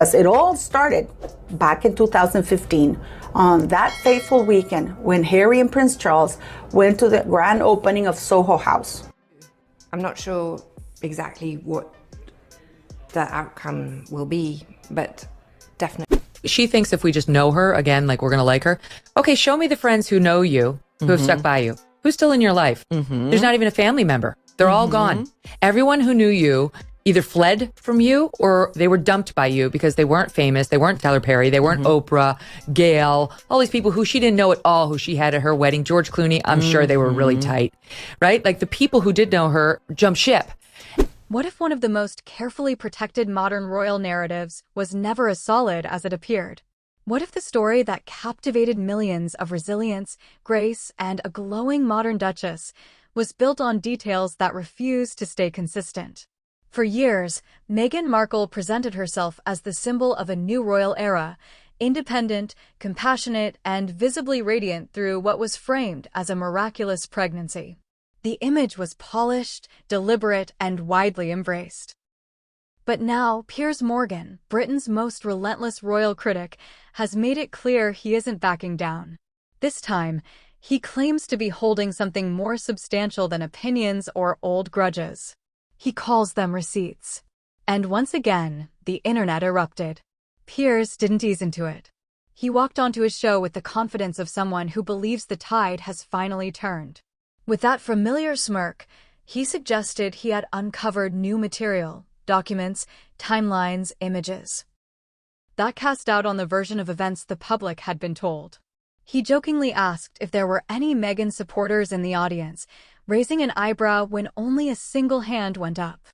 It all started back in 2015 on that fateful weekend when Harry and Prince Charles went to the grand opening of Soho House. I'm not sure exactly what the outcome will be, but definitely. She thinks if we just know her, again, like we're going to like her. Okay, show me the friends who know you, who have stuck by you. Who's still in your life? There's not even a family member. They're all gone. Everyone who knew you either fled from you or they were dumped by you because they weren't famous. They weren't Tyler Perry. They weren't Oprah, Gail, all these people who she didn't know at all, who she had at her wedding. George Clooney, I'm sure they were really tight, right? Like the people who did know her jumped ship. What if one of the most carefully protected modern royal narratives was never as solid as it appeared? What if the story that captivated millions of resilience, grace, and a glowing modern duchess was built on details that refused to stay consistent? For years, Meghan Markle presented herself as the symbol of a new royal era, independent, compassionate, and visibly radiant through what was framed as a miraculous pregnancy. The image was polished, deliberate, and widely embraced. But now, Piers Morgan, Britain's most relentless royal critic, has made it clear he isn't backing down. This time, he claims to be holding something more substantial than opinions or old grudges. He calls them receipts. And once again, the internet erupted. Piers didn't ease into it. He walked onto his show with the confidence of someone who believes the tide has finally turned. With that familiar smirk, he suggested he had uncovered new material, documents, timelines, images. That cast doubt on the version of events the public had been told. He jokingly asked if there were any Meghan supporters in the audience, raising an eyebrow when only a single hand went up.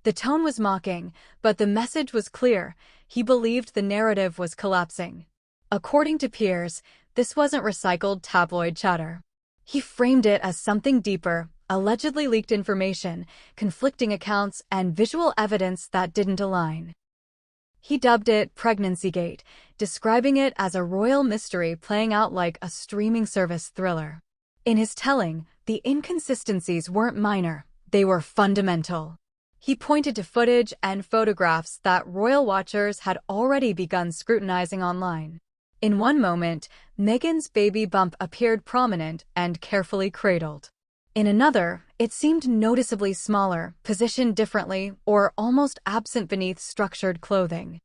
The tone was mocking, but the message was clear. He believed the narrative was collapsing. According to Piers, this wasn't recycled tabloid chatter. He framed it as something deeper, allegedly leaked information, conflicting accounts, and visual evidence that didn't align. He dubbed it Pregnancy-gate, describing it as a royal mystery playing out like a streaming service thriller. In his telling, the inconsistencies weren't minor, they were fundamental. He pointed to footage and photographs that royal watchers had already begun scrutinizing online. In one moment, Meghan's baby bump appeared prominent and carefully cradled. In another, it seemed noticeably smaller, positioned differently, or almost absent beneath structured clothing.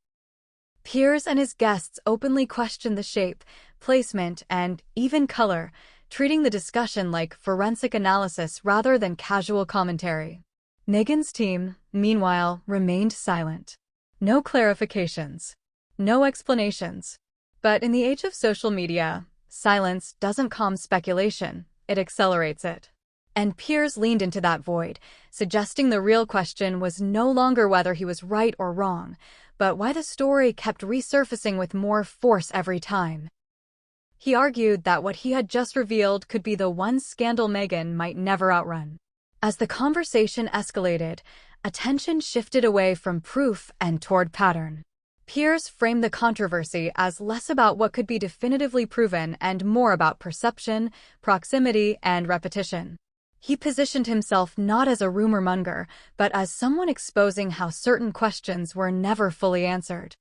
Piers and his guests openly questioned the shape, placement, and even color, treating the discussion like forensic analysis rather than casual commentary. Meghan's team, meanwhile, remained silent. No clarifications. No explanations. But in the age of social media, silence doesn't calm speculation, it accelerates it. And Piers leaned into that void, suggesting the real question was no longer whether he was right or wrong, but why the story kept resurfacing with more force every time. He argued that what he had just revealed could be the one scandal Meghan might never outrun. As the conversation escalated, attention shifted away from proof and toward pattern. Piers framed the controversy as less about what could be definitively proven and more about perception, proximity, and repetition. He positioned himself not as a rumor monger, but as someone exposing how certain questions were never fully answered.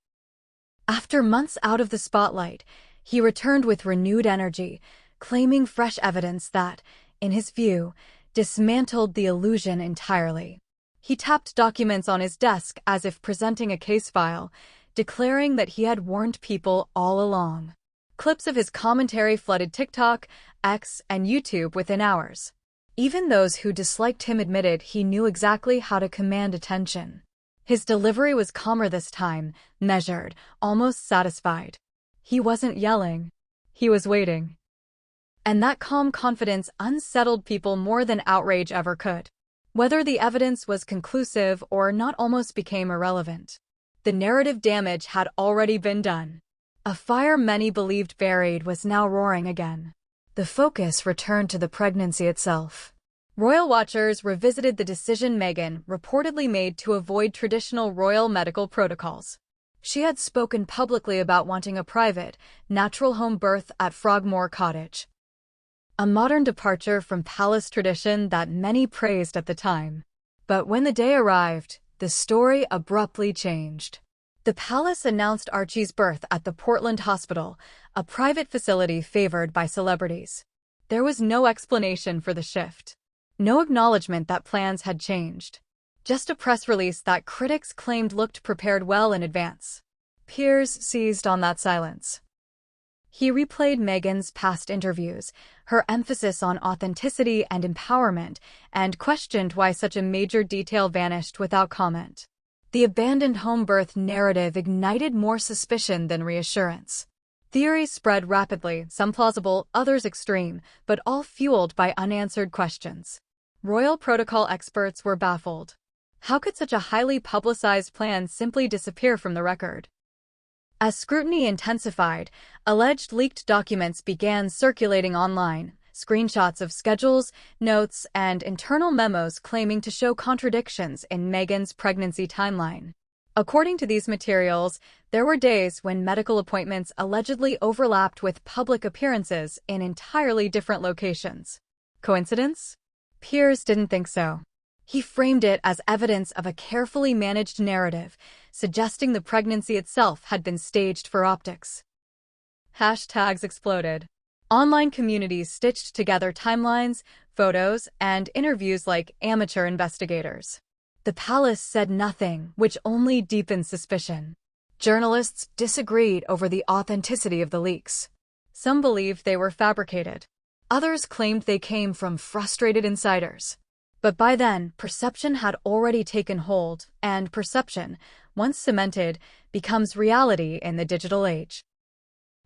After months out of the spotlight, he returned with renewed energy, claiming fresh evidence that, in his view, dismantled the illusion entirely. He tapped documents on his desk as if presenting a case file, declaring that he had warned people all along. Clips of his commentary flooded TikTok, X, and YouTube within hours. Even those who disliked him admitted he knew exactly how to command attention. His delivery was calmer this time, measured, almost satisfied. He wasn't yelling. He was waiting. And that calm confidence unsettled people more than outrage ever could. Whether the evidence was conclusive or not almost became irrelevant. The narrative damage had already been done. A fire many believed buried was now roaring again. The focus returned to the pregnancy itself. Royal watchers revisited the decision Meghan reportedly made to avoid traditional royal medical protocols. She had spoken publicly about wanting a private, natural home birth at Frogmore Cottage. A modern departure from palace tradition that many praised at the time. But when the day arrived, the story abruptly changed. The palace announced Archie's birth at the Portland Hospital, a private facility favored by celebrities. There was no explanation for the shift. No acknowledgement that plans had changed. Just a press release that critics claimed looked prepared well in advance. Piers seized on that silence. He replayed Meghan's past interviews, her emphasis on authenticity and empowerment, and questioned why such a major detail vanished without comment. The abandoned home birth narrative ignited more suspicion than reassurance. Theories spread rapidly, some plausible, others extreme, but all fueled by unanswered questions. Royal protocol experts were baffled. How could such a highly publicized plan simply disappear from the record? As scrutiny intensified, alleged leaked documents began circulating online, screenshots of schedules, notes, and internal memos claiming to show contradictions in Meghan's pregnancy timeline. According to these materials, there were days when medical appointments allegedly overlapped with public appearances in entirely different locations. Coincidence? Piers didn't think so. He framed it as evidence of a carefully managed narrative, suggesting the pregnancy itself had been staged for optics. Hashtags exploded. Online communities stitched together timelines, photos, and interviews like amateur investigators. The palace said nothing, which only deepened suspicion. Journalists disagreed over the authenticity of the leaks. Some believed they were fabricated. Others claimed they came from frustrated insiders. But by then, perception had already taken hold, and perception, once cemented, becomes reality in the digital age.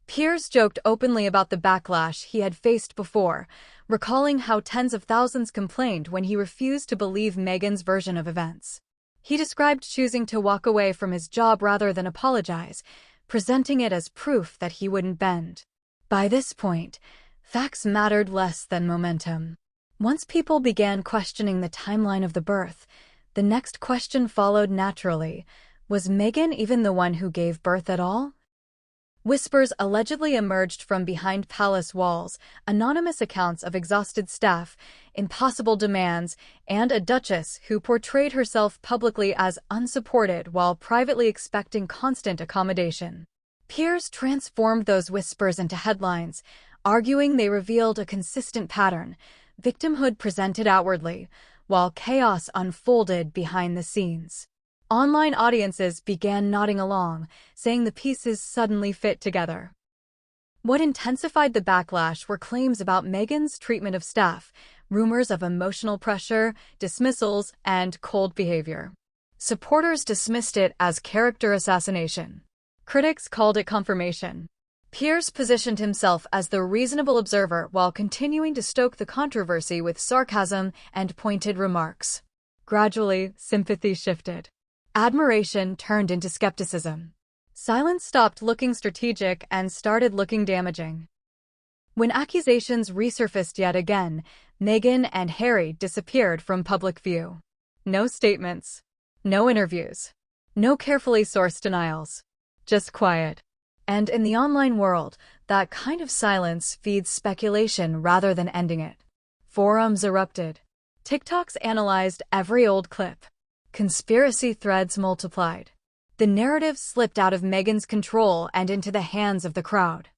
Piers joked openly about the backlash he had faced before, recalling how tens of thousands complained when he refused to believe Meghan's version of events. He described choosing to walk away from his job rather than apologize, presenting it as proof that he wouldn't bend. By this point, facts mattered less than momentum. Once people began questioning the timeline of the birth, the next question followed naturally. Was Meghan even the one who gave birth at all? Whispers allegedly emerged from behind palace walls, anonymous accounts of exhausted staff, impossible demands, and a duchess who portrayed herself publicly as unsupported while privately expecting constant accommodation. Piers transformed those whispers into headlines, arguing they revealed a consistent pattern: victimhood presented outwardly, while chaos unfolded behind the scenes. Online audiences began nodding along, saying the pieces suddenly fit together. What intensified the backlash were claims about Meghan's treatment of staff, rumors of emotional pressure, dismissals, and cold behavior. Supporters dismissed it as character assassination. Critics called it confirmation. Piers positioned himself as the reasonable observer while continuing to stoke the controversy with sarcasm and pointed remarks. Gradually, sympathy shifted. Admiration turned into skepticism. Silence stopped looking strategic and started looking damaging. When accusations resurfaced yet again, Meghan and Harry disappeared from public view. No statements, no interviews, no carefully sourced denials. Just quiet. And in the online world, that kind of silence feeds speculation rather than ending it. Forums erupted. TikToks analyzed every old clip. Conspiracy threads multiplied. The narrative slipped out of Meghan's control and into the hands of the crowd.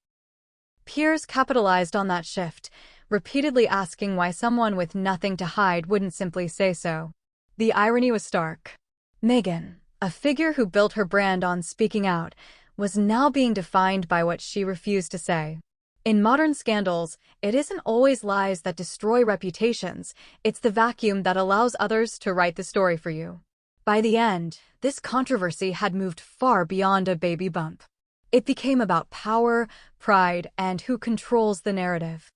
Piers capitalized on that shift, repeatedly asking why someone with nothing to hide wouldn't simply say so. The irony was stark. Meghan, a figure who built her brand on speaking out, was now being defined by what she refused to say. In modern scandals, it isn't always lies that destroy reputations, it's the vacuum that allows others to write the story for you. By the end, this controversy had moved far beyond a baby bump. It became about power, pride, and who controls the narrative.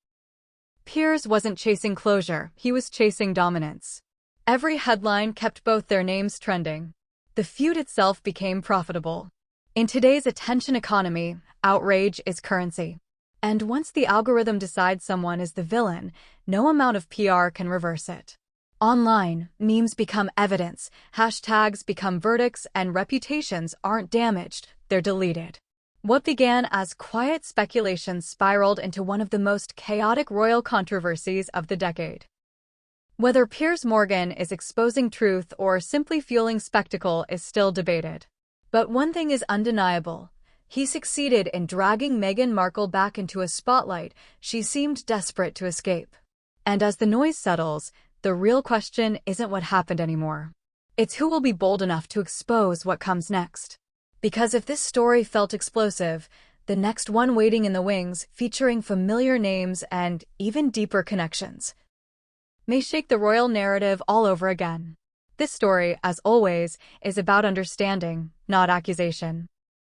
Piers wasn't chasing closure, he was chasing dominance. Every headline kept both their names trending. The feud itself became profitable. In today's attention economy, outrage is currency. And once the algorithm decides someone is the villain, no amount of PR can reverse it. Online, memes become evidence, hashtags become verdicts, and reputations aren't damaged, they're deleted. What began as quiet speculation spiraled into one of the most chaotic royal controversies of the decade. Whether Piers Morgan is exposing truth or simply fueling spectacle is still debated. But one thing is undeniable. He succeeded in dragging Meghan Markle back into a spotlight she seemed desperate to escape. And as the noise settles, the real question isn't what happened anymore. It's who will be bold enough to expose what comes next. Because if this story felt explosive, the next one waiting in the wings, featuring familiar names and even deeper connections, may shake the royal narrative all over again. This story, as always, is about understanding, not accusation.